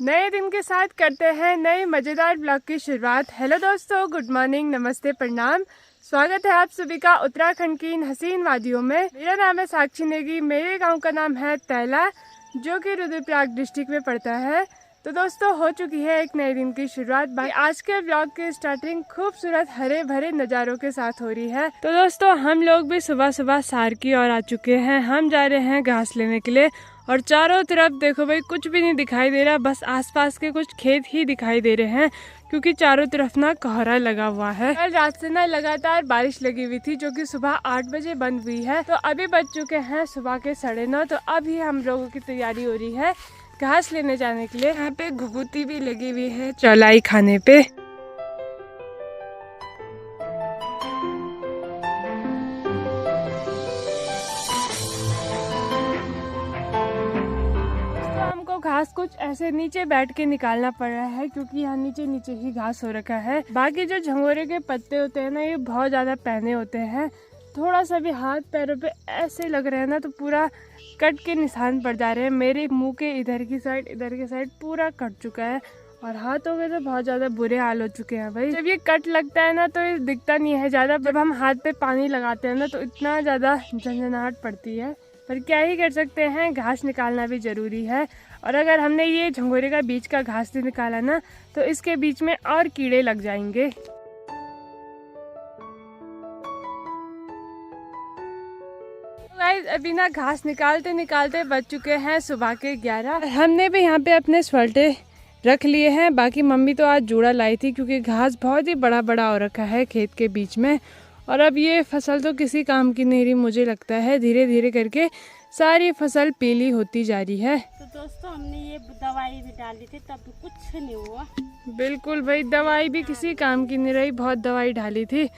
नए दिन के साथ करते हैं नए मज़ेदार ब्लॉग की शुरुआत। हेलो दोस्तों, गुड मॉर्निंग, नमस्ते, प्रणाम। स्वागत है आप सभी का उत्तराखंड की इन हसीन वादियों में। मेरा नाम है साक्षी नेगी। मेरे गांव का नाम है तैला, जो कि रुद्रप्रयाग डिस्ट्रिक्ट में पड़ता है। तो दोस्तों, हो चुकी है एक नए दिन की शुरुआत। आज के ब्लॉग की स्टार्टिंग खूबसूरत हरे भरे नज़ारों के साथ हो रही है। तो दोस्तों, हम लोग भी सुबह सुबह सार की ओर आ चुके हैं। हम जा रहे हैं घास लेने के लिए और चारों तरफ देखो भाई, कुछ भी नहीं दिखाई दे रहा, बस आसपास के कुछ खेत ही दिखाई दे रहे हैं, क्योंकि चारों तरफ ना कोहरा लगा हुआ है। कल रात से ना लगातार बारिश लगी हुई थी, जो कि सुबह 8 बजे बंद हुई है। तो अभी बज चुके हैं सुबह के 9:30। तो अभी हम लोगों की तैयारी हो रही है घास लेने जाने के लिए। यहाँ पे घुघुती भी लगी हुई है चौलाई खाने पे। हमको घास कुछ ऐसे नीचे बैठ के निकालना पड़ रहा है, क्योंकि यहाँ नीचे नीचे ही घास हो रखा है। बाकी जो झंगोरे के पत्ते होते हैं ना, ये बहुत ज्यादा पहने होते हैं। थोड़ा सा भी हाथ पैरों पे ऐसे लग रहे हैं ना, तो पूरा कट के निशान पड़ जा रहे हैं। मेरे मुंह के इधर की साइड, इधर की साइड पूरा कट चुका है, और हाथों में तो बहुत ज्यादा बुरे हाल हो चुके हैं भाई। जब ये कट लगता है ना, तो ये दिखता नहीं है ज्यादा। जब हम हाथ पे पानी लगाते हैं ना, तो इतना ज्यादा झंझनाहट पड़ती है। पर क्या ही कर सकते हैं, घास निकालना भी जरूरी है। और अगर हमने ये झंगोरे का बीच का घास नहीं निकाला ना, तो इसके बीच में और कीड़े लग जाएंगे। अभी ना घास निकालते निकालते बज चुके हैं सुबह के 11। हमने भी यहाँ पे अपने स्वल्टे रख लिए हैं। बाकी मम्मी तो आज जूड़ा लाई थी, क्योंकि घास बहुत ही बड़ा बड़ा हो रखा है खेत के बीच में। और अब ये फसल तो किसी काम की नहीं रही, मुझे लगता है धीरे धीरे करके सारी फसल पीली होती जा रही है। तो दोस्तों, हमने ये दवाई भी डाली थी, तब कुछ नहीं हुआ। बिल्कुल भाई, दवाई भी किसी काम की नहीं रही, बहुत दवाई डाली थी।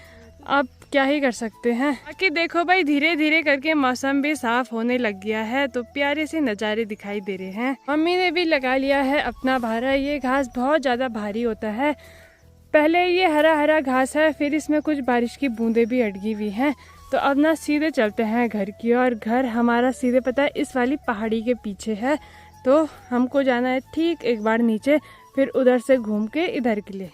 अब क्या ही कर सकते हैं। बाकी देखो भाई, धीरे धीरे करके मौसम भी साफ होने लग गया है, तो प्यारे से नज़ारे दिखाई दे रहे हैं। मम्मी ने भी लगा लिया है अपना भारा। ये घास बहुत ज़्यादा भारी होता है। पहले ये हरा हरा घास है, फिर इसमें कुछ बारिश की बूंदें भी अटकी हुई हैं। तो अब ना सीधे चलते हैं घर की ओर। घर हमारा सीधे पता है इस वाली पहाड़ी के पीछे है। तो हमको जाना है ठीक एक बार नीचे, फिर उधर से घूम के इधर के लिए।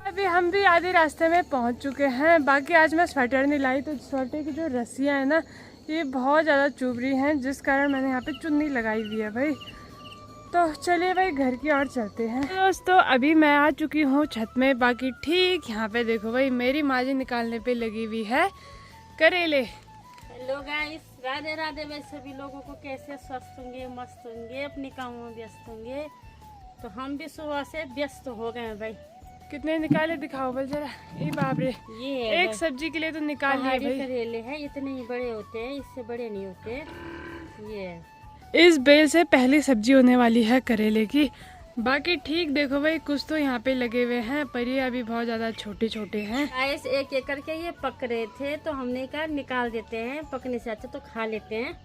अभी हम भी आधे रास्ते में पहुंच चुके हैं। बाकी आज मैं स्वेटर नहीं लाई, तो स्वेटर की जो रस्सियां हैं ना, ये बहुत ज़्यादा चुभ रही हैं, जिस कारण मैंने यहाँ पे चुन्नी लगाई हुई है भाई। तो चलिए भाई, घर की ओर चलते हैं। दोस्तों, अभी मैं आ चुकी हूँ छत में। बाकी ठीक यहाँ पे देखो भाई, मेरी माँ जी निकालने पे लगी हुई है करेले। Hello guys, Radhe Radhe. भाई सभी लोगों को कैसे स्वस्थ होंगे, मस्त होंगे, अपने कामों में व्यस्त होंगे। तो हम भी सुबह से व्यस्त हो गए हैं भाई। कितने निकाले दिखाओ भाई जरा। ये बाप रे, ये एक सब्जी के लिए तो निकाल लिए भाई। करेले हैं, इतने ही बड़े होते हैं, इससे बड़े नहीं होते। ये इस बेल से पहली सब्जी होने वाली है करेले की। बाकी ठीक देखो भाई, कुछ तो यहाँ पे लगे हुए हैं, पर ये अभी बहुत ज्यादा छोटे छोटे हैं। गाइस, एक एक करके ये पक रहे थे, तो हमने कहा निकाल देते हैं, पकने से अच्छा तो खा लेते हैं।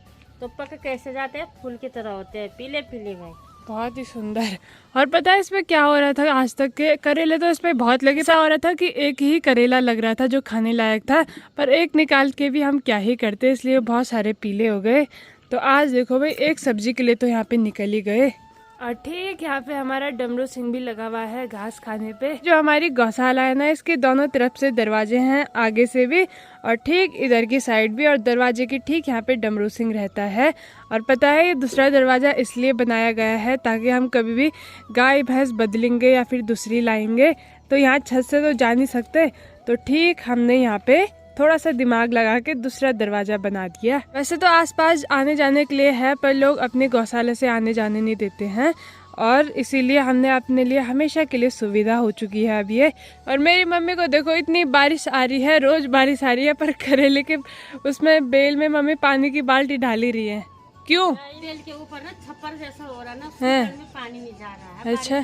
तो पक कैसे जाते हैं, फूल की तरह होते हैं, पीले पीले भाई, बहुत ही सुंदर। और पता है इसमें क्या हो रहा था, आज तक के करेले तो इसमें बहुत लगे। ऐसा हो रहा था कि एक ही करेला लग रहा था जो खाने लायक था, पर एक निकाल के भी हम क्या ही करते, इसलिए बहुत सारे पीले हो गए। तो आज देखो भाई, एक सब्जी के लिए तो यहाँ पे निकल ही गए। और ठीक यहाँ पे हमारा डमरू सिंह भी लगा हुआ है घास खाने पे। जो हमारी गौशाला है ना, इसके दोनों तरफ से दरवाजे हैं, आगे से भी और ठीक इधर की साइड भी। और दरवाजे की ठीक यहाँ पे डमरू सिंह रहता है। और पता है, ये दूसरा दरवाजा इसलिए बनाया गया है ताकि हम कभी भी गाय भैंस बदलेंगे या फिर दूसरी लाएंगे तो यहाँ छत से तो जा नहीं सकते। तो ठीक हमने यहाँ पे थोड़ा सा दिमाग लगा के दूसरा दरवाजा बना दिया। वैसे तो आसपास आने जाने के लिए है, पर लोग अपने गौशाले से आने जाने नहीं देते हैं, और इसीलिए हमने अपने लिए हमेशा के लिए सुविधा हो चुकी है अब ये। और मेरी मम्मी को देखो, इतनी बारिश आ रही है, रोज बारिश आ रही है, पर करेले के उसमें बेल में मम्मी पानी की बाल्टी डाली रही है। क्यों? बेल के ऊपर ना छप्पर जैसा हो रहा ना, है? में पानी नहीं जा रहा है। अच्छा,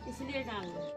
इसलिए डाल दो।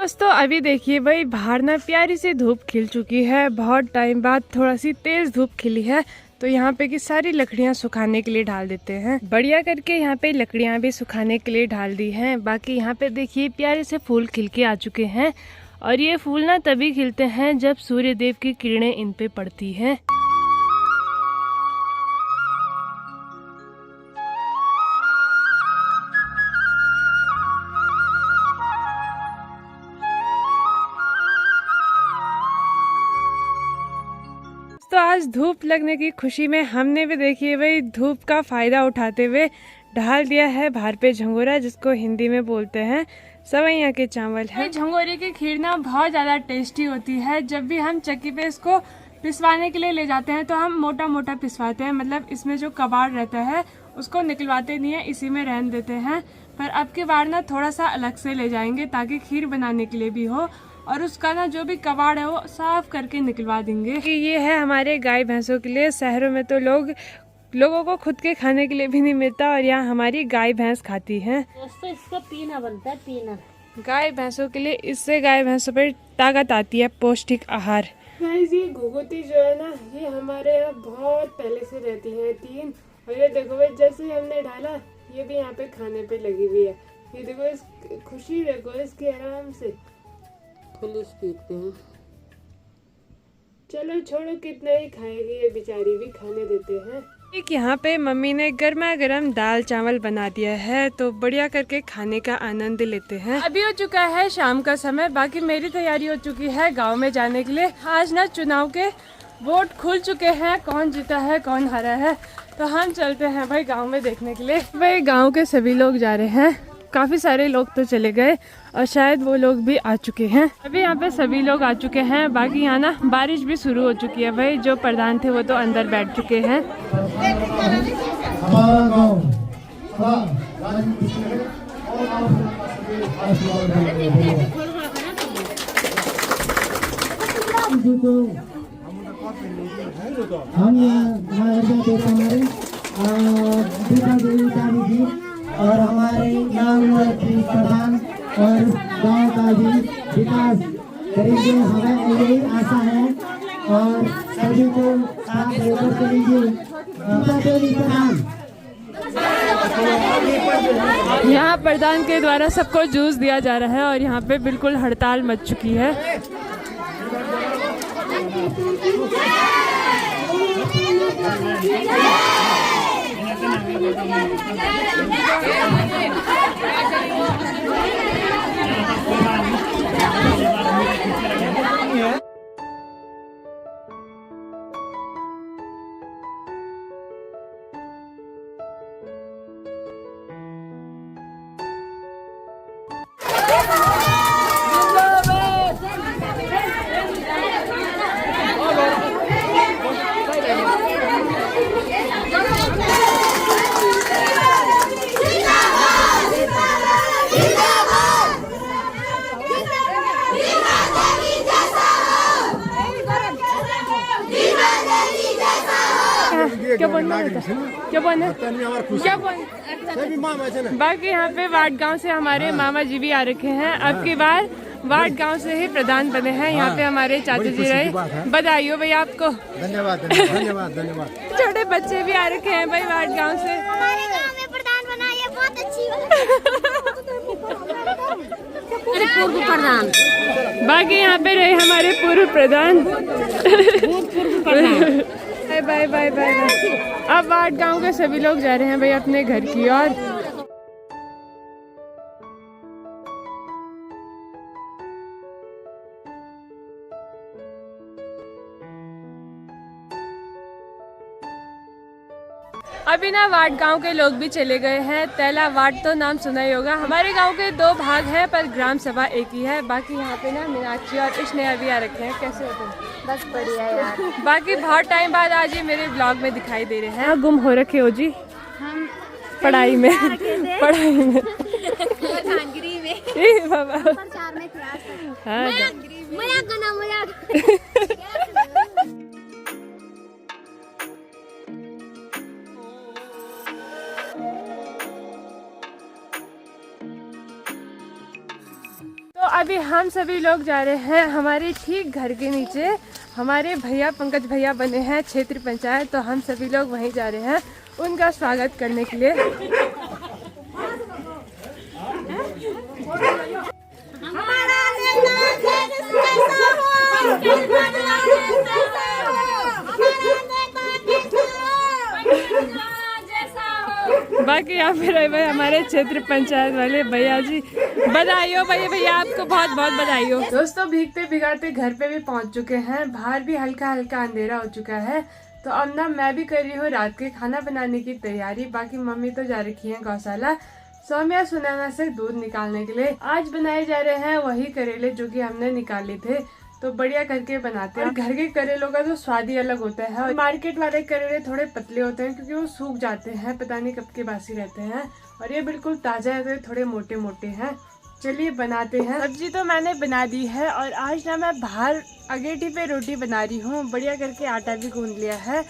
दोस्तों अभी देखिए भाई बाहर ना प्यारी सी धूप खिल चुकी है। बहुत टाइम बाद थोड़ा सी तेज धूप खिली है, तो यहाँ पे की सारी लकड़ियाँ सुखाने के लिए डाल देते हैं। बढ़िया करके यहाँ पे लकड़ियाँ भी सुखाने के लिए डाल दी हैं। बाकी यहाँ पे देखिए प्यारे से फूल खिल के आ चुके हैं, और ये फूल ना तभी खिलते हैं जब सूर्य देव की किरणें इन पे पड़ती हैं। तो आज धूप लगने की खुशी में हमने भी देखिए भाई धूप का फायदा उठाते हुए ढाल दिया है बाहर पे झंगोरा, जिसको हिंदी में बोलते हैं सवैया के चावल है। झंगोरे की खीर ना बहुत ज़्यादा टेस्टी होती है। जब भी हम चक्की पे इसको पिसवाने के लिए ले जाते हैं तो हम मोटा मोटा पिसवाते हैं, मतलब इसमें जो कबाड़ रहता है उसको निकलवाते नहीं है, इसी में रहने देते हैं। पर अब की बार ना थोड़ा सा अलग से ले जाएंगे ताकि खीर बनाने के लिए भी हो, और उसका ना जो भी कबाड़ है वो साफ करके निकलवा देंगे। कि ये है हमारे गाय भैंसों के लिए। शहरों में तो लोगों को खुद के खाने के लिए भी नहीं मिलता, और यहाँ हमारी गाय भैंस खाती हैं। दोस्तों इसका पीना बनता है, पीना गाय भैंसों के लिए। इससे गाय भैंसों पर ताकत आती है, पौष्टिक आहार। ये घुघुती जो है ना, ये हमारे यहाँ बहुत पहले से रहती है 3, और ये देखो भाई जैसे हमने डाला ये भी यहाँ पे खाने पे लगी हुई है। ये देखो इस खुशी देखो इसकी, आराम से पुलिस पीते हैं। चलो छोड़ो, कितना ही खाएगी, ये बेचारी भी खाने देते हैं। एक यहाँ पे मम्मी ने गर्मा गर्म दाल चावल बना दिया है, तो बढ़िया करके खाने का आनंद लेते हैं। अभी हो चुका है शाम का समय, बाकी मेरी तैयारी हो चुकी है गांव में जाने के लिए। आज ना चुनाव के वोट खुल चुके हैं, कौन जीता है कौन हारा है, तो हम चलते हैं भाई गाँव में देखने के लिए। भाई गाँव के सभी लोग जा रहे हैं, काफी सारे लोग तो चले गए और शायद वो लोग भी आ चुके हैं। अभी यहाँ पे सभी लोग आ चुके हैं। बाकी यहाँ ना बारिश भी शुरू हो चुकी है भाई। जो प्रधान थे वो तो अंदर बैठ चुके हैं। हमारा गाँव हम और हमारे गाँव के प्रधान और गाँव का भी विकास करेंगे, हमें यही आशा है। और सभी को साथ लेकर चलेंगे। यहाँ प्रधान के द्वारा सबको जूस दिया जा रहा है, और यहाँ पे बिल्कुल हड़ताल मच चुकी है। क्या बोलना बाकी यहाँ पे वार्ड गांव से हमारे मामा जी भी आ रखे हैं। अब की बार वार्ड गांव से ही प्रधान बने हैं। यहाँ पे हमारे चाचा जी रहे। बधाई हो भैया आपको। धन्यवाद धन्यवाद धन्यवाद। छोटे बच्चे भी आ रखे हैं भाई वार्ड गांव से। हमारे गांव में प्रधान बना, ये बहुत अच्छी पूर्व प्रधान। बाकी यहाँ पे रहे हमारे पूर्व प्रधान। Bye bye bye bye. अब वार्ड गांव के सभी लोग जा रहे हैं भाई अपने घर की ओर। अभी ना वार्ड गांव के लोग भी चले गए हैं। तैला वार्ड तो नाम सुना ही होगा। हमारे गांव के 2 भाग हैं पर ग्राम सभा एक ही है। बाकी यहाँ पे ना मीनाक्षी और स्नेहा भी आ रखे हैं। कैसे हो तुम? बस बढ़िया यार। बाकी बहुत टाइम बाद आज ये मेरे ब्लॉग में दिखाई दे रहे हैं। गुम हो रखे हो जी? हम पढ़ाई में। पढ़ाई में कानगिरी में बाबा। प्रचार में थे आज तक। हाँ मजाक करना मजाक। तो अभी हम सभी लोग जा रहे हैं हमारे ठीक घर के नीचे। हमारे भैया पंकज भैया बने हैं क्षेत्र पंचायत, तो हम सभी लोग वहीं जा रहे हैं उनका स्वागत करने के लिए। बाकी यहाँ पे रहे भाई हमारे क्षेत्र पंचायत वाले भैया जी, बधाई हो भैया, भैया आपको बहुत बहुत बधाई हो। दोस्तों भीगते भिगाते घर पे भी पहुँच चुके हैं, बाहर भी हल्का हल्का अंधेरा हो चुका है। तो अब ना मैं भी कर रही हूँ रात के खाना बनाने की तैयारी। बाकी मम्मी तो जा रखी है गौशाला सौम्या सुनैना से दूध निकालने के लिए। आज बनाए जा रहे हैं वही करेले जो कि हमने निकाले थे, तो बढ़िया करके बनाते हैं। और घर के करेलों का तो स्वाद ही अलग होता है। और मार्केट वाले करेले थोड़े पतले होते हैं क्योंकि वो सूख जाते हैं, पता नहीं कब के बासी रहते हैं। और ये बिल्कुल ताजा है, तो थोड़े मोटे मोटे हैं। चलिए बनाते हैं। सब्जी तो मैंने बना दी है और आज ना मैं बाहर अगेठी पे रोटी बना रही हूँ। बढ़िया करके आटा भी गूंद लिया है।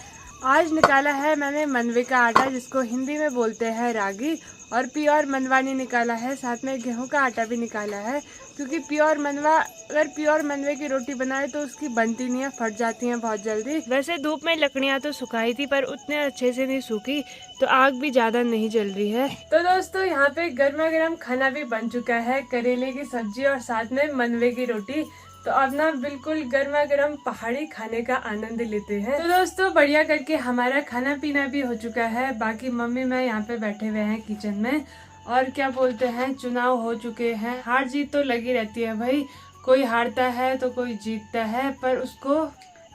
आज निकाला है मैंने मनवे का आटा, जिसको हिंदी में बोलते हैं रागी, और प्योर मनवानी निकाला है। साथ में गेहूं का आटा भी निकाला है, क्योंकि प्योर मनवा, अगर प्योर मनवे की रोटी बनाए तो उसकी बनती नहीं है, फट जाती है बहुत जल्दी। वैसे धूप में लकड़ियां तो सुखाई थी पर उतने अच्छे से नहीं सूखी, तो आग भी ज्यादा नहीं जल रही है। तो दोस्तों यहाँ पे गर्मा गर्म खाना भी बन चुका है, करेले की सब्जी और साथ में मनवे की रोटी। तो अब ना बिल्कुल गर्मा गर्म पहाड़ी खाने का आनंद लेते हैं। तो दोस्तों बढ़िया करके हमारा खाना पीना भी हो चुका है। बाकी मम्मी मैं यहाँ पे बैठे हुए हैं किचन में, और क्या बोलते हैं, चुनाव हो चुके हैं। हार जीत तो लगी रहती है भाई, कोई हारता है तो कोई जीतता है, पर उसको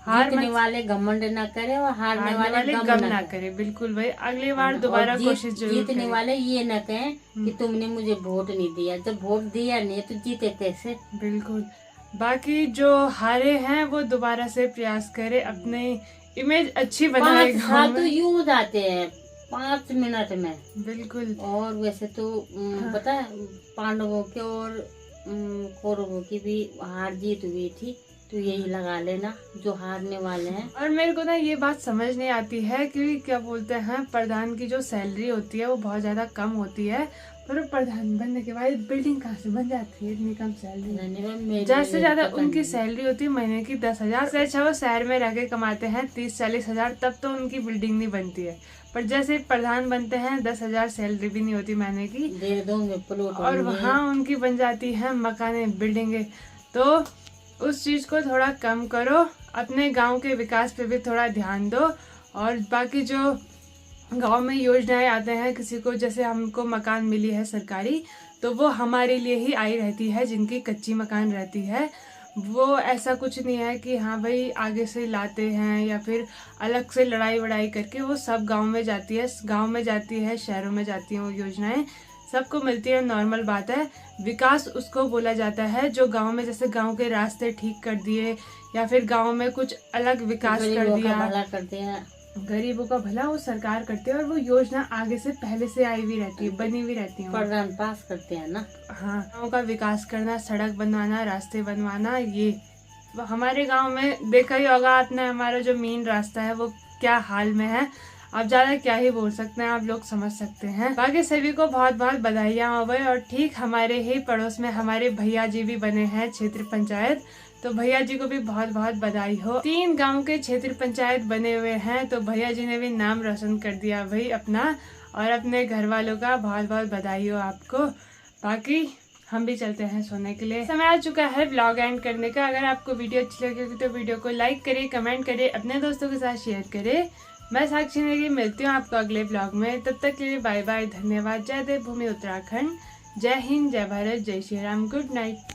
जीतने वाले घमंड ना करे और हारने वाले गम ना करे। बिल्कुल भाई, अगली बार दोबारा कोशिश जरूर जीतने करें। वाले ये न कहें कि तुमने मुझे वोट नहीं दिया, जब वोट दिया नहीं तो जीते कैसे। बिल्कुल। बाकी जो हारे हैं वो दोबारा से प्रयास करे, अपने इमेज अच्छी बनाए। 5 साल तो यूं हो जाते हैं 5 मिनट में। बिल्कुल। और वैसे तो पता है पांडवों के और कौरवों की भी हार जीत हुई थी, तो यही लगा लेना जो हारने वाले हैं। और मेरे को ना ये बात समझ नहीं आती है कि क्या बोलते हैं, प्रधान की जो सैलरी होती है वो बहुत ज्यादा कम होती है, पर प्रधान बनने के बाद बिल्डिंग कहाँ से बन जाती है इतनी कम सैलरी। ज्यादा से ज्यादा उनकी सैलरी होती है महीने की 10,000 से। अच्छा वो शहर में रह के कमाते हैं 30-40 हजार, तब तो उनकी बिल्डिंग नहीं बनती है। पर जैसे प्रधान बनते हैं 10,000 सैलरी भी नहीं होती महीने की, और वहाँ उनकी बन जाती है मकाने, बिल्डिंगे। तो उस चीज को थोड़ा कम करो, अपने गाँव के विकास पे भी थोड़ा ध्यान दो। और बाकी जो गांव में योजनाएं आते हैं किसी को, जैसे हमको मकान मिली है सरकारी, तो वो हमारे लिए ही आई रहती है। जिनकी कच्ची मकान रहती है वो ऐसा कुछ नहीं है कि हाँ भाई आगे से लाते हैं या फिर अलग से लड़ाई वड़ाई करके, वो सब गांव में जाती है। गांव में जाती है, शहरों में जाती हैं वो योजनाएं, सबको मिलती है, नॉर्मल बात है। विकास उसको बोला जाता है जो गांव में, जैसे गांव के रास्ते ठीक कर दिए या फिर गांव में कुछ अलग विकास कर दिया। गरीबों का भला वो सरकार करते हैं, और वो योजना आगे से पहले से आई भी रहती है, बनी भी रहती है, प्रधान पास करते हैं ना। हाँ, गाँव का विकास करना, सड़क बनवाना, रास्ते बनवाना, ये हमारे गांव में देखा ही होगा आपने। हमारा जो मेन रास्ता है वो क्या हाल में है, अब ज्यादा क्या ही बोल सकते हैं, आप लोग समझ सकते हैं। बाकी सभी को बहुत बहुत बधाइयाँ हो गई। और ठीक हमारे ही पड़ोस में हमारे भैया जी भी बने हैं क्षेत्र पंचायत, तो भैया जी को भी बहुत बहुत बधाई हो। 3 गांव के क्षेत्र पंचायत बने हुए हैं, तो भैया जी ने भी नाम रोशन कर दिया भाई अपना, और अपने घर वालों का बहुत बहुत बधाई हो आपको। बाकी हम भी चलते हैं सोने के लिए, समय आ चुका है व्लॉग एंड करने का। अगर आपको वीडियो अच्छी लगेगी तो वीडियो को लाइक करिए, कमेंट करिए, अपने दोस्तों के साथ शेयर करिए। मैं साक्षी नेगी मिलती हूँ आपको अगले ब्लॉग में, तब तक के लिए बाय बाय, धन्यवाद। जय देवभूमि उत्तराखंड, जय हिंद, जय भारत, जय श्री राम, गुड नाइट।